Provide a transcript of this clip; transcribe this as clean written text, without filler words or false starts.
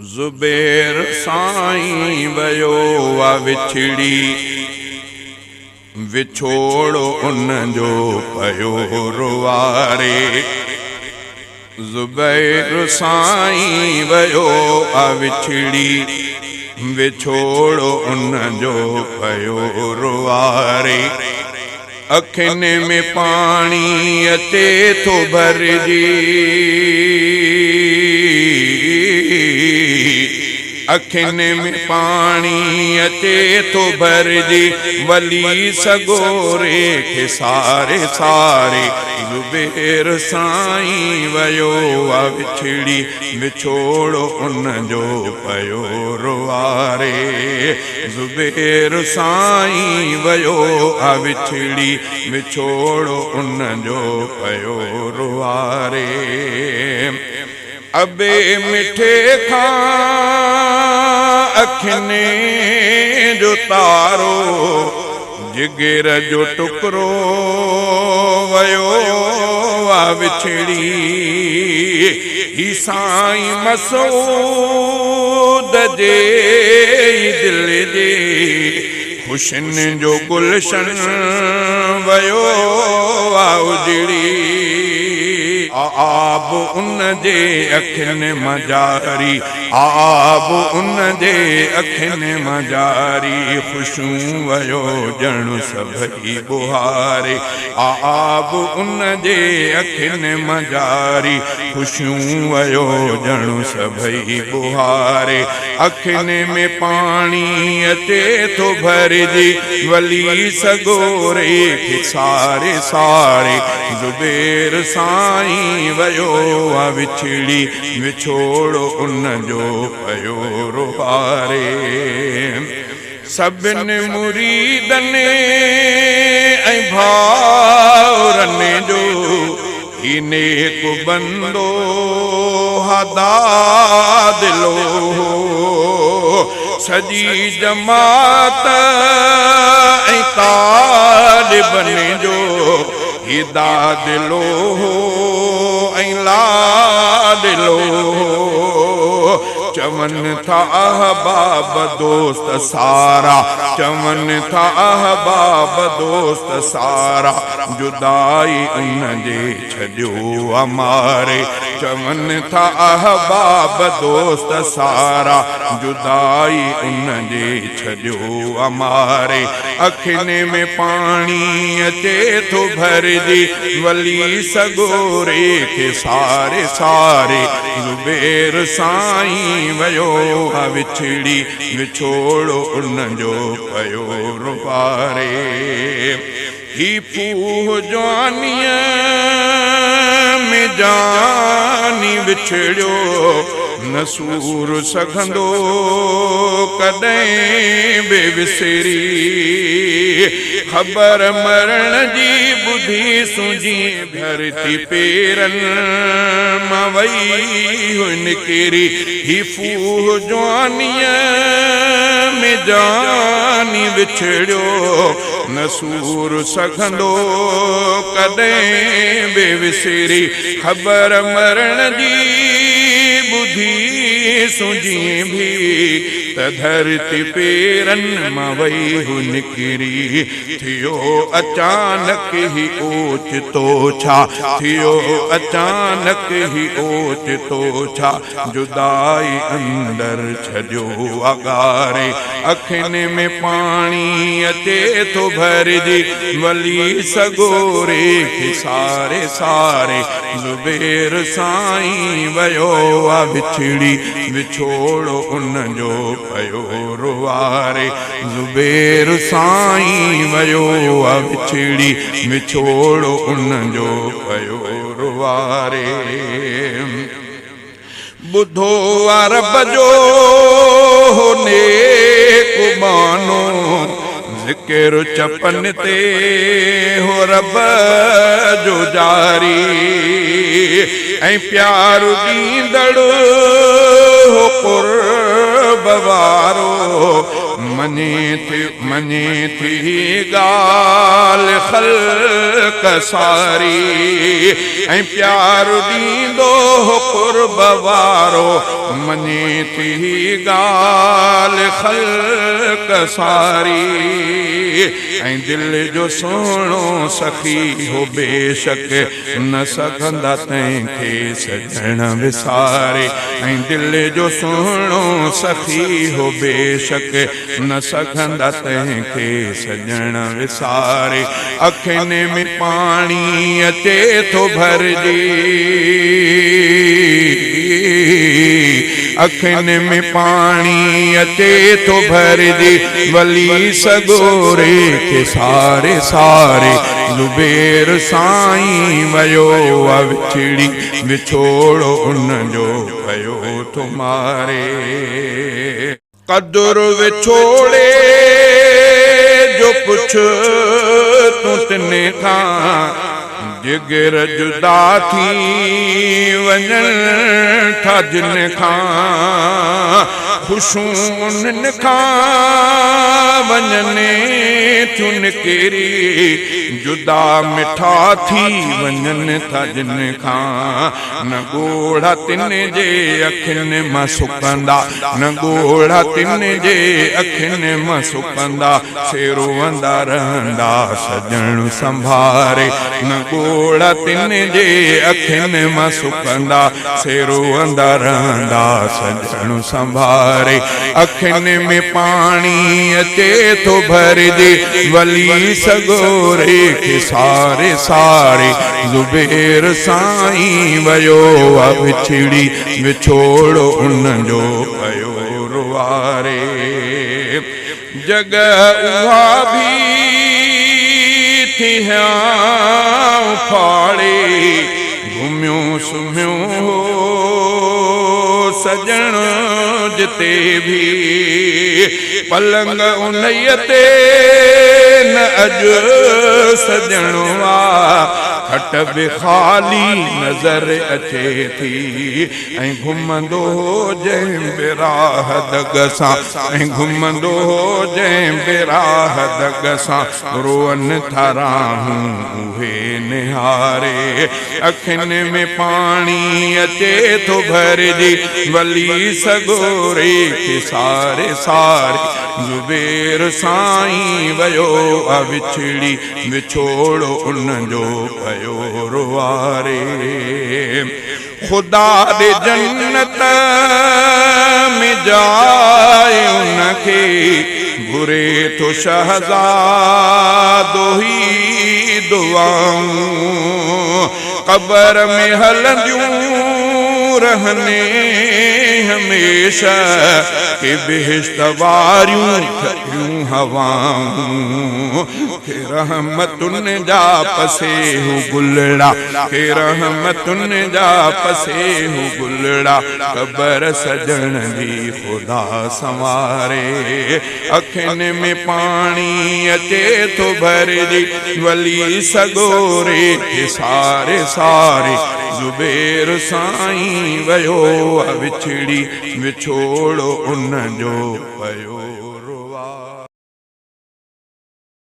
ज़ुबैर साईं वयो वा विछड़ी विछोड़ो उन जो पयो रुवारे। ज़ुबैर साईं वयो वा विछड़ी विछोड़ो उन जो पयो रुवारे। अखियुनि में पानी अचे थो भरजी, अखियुनि में पानी अचे थो भरजी, वली सगोरे खे सारे सारे। ज़ुबैर साईं वयो वा विछड़ी विछोड़ो उन जो पयो रुवारे। ज़ुबैर साईं वयो वा विछड़ी विछोड़ो उन जो पयो रुवारे। अबे मिठे खां अखियुनि जो तारो, जिगर जो टुकड़ो वयो वा विछड़ी। ही साईं मसूद जे दिल जे खुशियुनि जो गुलशन वयो वा उजड़ी। आब उन जे अखियुनि मां जारी, आब उन जे अखियुनि मां जारी। खुशियूं वयो ॼण सभई बुहारे। आब उन जे अखियुनि मां जारी, खुशियूं वयो ॼण सभई बुहारे। अखियुनि में पानी अचे थो भरजी, वली सगोरे खे सारे सारे। ज़ुबैर साईं वयो वा विछड़ी विछोड़ो उन जो पयो रुवारे। सभिनी मुरीदनि ऐं भाउरनि जो ही नेक बंदो हदादिलो। सजी जमात ऐं तालिबनि जो ही दादिलो ऐं लादिलो। चवनि था अहबाब दोस्त सारा, चवनि था अहबाब दोस्त सारा। जुदाई उन जे छॾियो अमारे। चवनि था अहबाब दोस्त सारा, जुदाई उन जे छॾियो अमारे। अखियुनि में पानी अचे थो भरजी, वली सगोरे खे सारे सारे। ज़ुबैर साईं वयो वा विछड़ी विछोड़ो उन जो पयो रुवारे। ही फूह जवानीअ में जानी विछड़ियो, न सूर सघंदो कॾहिं बि विसरी। ख़बर मरण जी ॿुधी सुंजी धरती पेरनि मां वई हुई निकिरी। ही फूह जवानीअ में जानी विछड़ियो, न सूर सघंदो कॾहिं बि विसरी। ख़बर मरण जी ॿुधी सुंजी भी त धरती पेरनि मां वई हु निकिरी। थियो अचानक ही ओचितो छा, थियो अचानक ही ओचितो छा। जुदाई अंदर छॾियो अगारे। अखियुनि में पानी अचे थो भरजी, वली सगोरे खे सारे सारे। ज़ुबैर साईं वयो वा विछड़ी विछोड़ो उन जो पयो रुवारे। ज़ुबैर साईं वयो वा विछड़ी विछोड़ो उन जो पयो रुवारे। ॿुधो वा रब जो नेक मानो, ज़िक्र चपन ते हो रब जो जारी। ऐं प्यार ॾींदड़ हो क़ुर्ब वारो, मञे थी ॻाल्हि ख़ल्क़ कसारी ऐं प्यार दींदो कुर्ब वारो मने थी गाल खल्क सारी ऐं दिल जो सोनो सखी हो बेशक न सकंदा तंहिंखे सजण विसारे ऐं दिल जो सोनो सखी हो बेशक न सकंदा तंहिंखे सजण विसारे अखियुनि में पाणी अचे थो भरजी अखियुनि में पाणी अचे थो भरजी वली सगोरे के सारे सारे ज़ुबैर साईं वयो विछड़ी विछोड़ो उन जो कयो तुम्हारे कदुर विछोड़े जो पुछ तूं तिने खां जिगर जुदा थी वञण था जिन खां ख़ुशूं उन्हनि खां वञने थियूं निकिरी जुदा मिठा थी वञनि था जिन खां न ॻोढ़ा तिन जे अखियुनि मां सुकंदा न ॻोढ़ा तिन जे अखियुनि मां सुकंदा से रोअंदा रहंदा सजण संभारे न ॻोढ़ा तिन जे अखियुनि मां सुकंदा से रोअंदा रहंदा सजण संभारे अखियुनि में पाणी अचे थो भरजे वली सगोरे के सारे सारे ज़ुबैर साईं वयो विछड़ी विछोड़ो उन जो कयो रुवारे जगह उहा भी थी फाड़े घुमियो सुम्हियो सजण जिते भी पलंग उन्हीअ ते न अॼु सजणो खट बि ख़ाली नज़र अचे थी ऐं घुमंदो जंहिं बिराह दग सां ऐं घुमंदो जंहिं बिराह दग सां रोअनि था राहूं उहे निहारे अखियुनि में पाणी अचे थो भरजी वली सगोरे के सारे सारे ज़ुबैर साईं वयो विछड़ी विछोड़ो उन जो कयो रुवारे खुदा दे जन्नत में जाए उनखे घुरे तो शहज़ादो ही दुआऊं कब्र में हलंदियूं रहने हमेशा के बेहिश्त वारियूं थकियूं हवाऊं के रहमतुन जा पसे हूँ गुलड़ा के रहमतुन जा पसे हूँ गुलड़ा कब्र सजण जी खुदा संवारे अखियुनि में पाणी अचे थो भरजी वली सगोरे के सारे सारे ज़ुबैर साईं वयो विछड़ी विछोड़ो उन जो कयो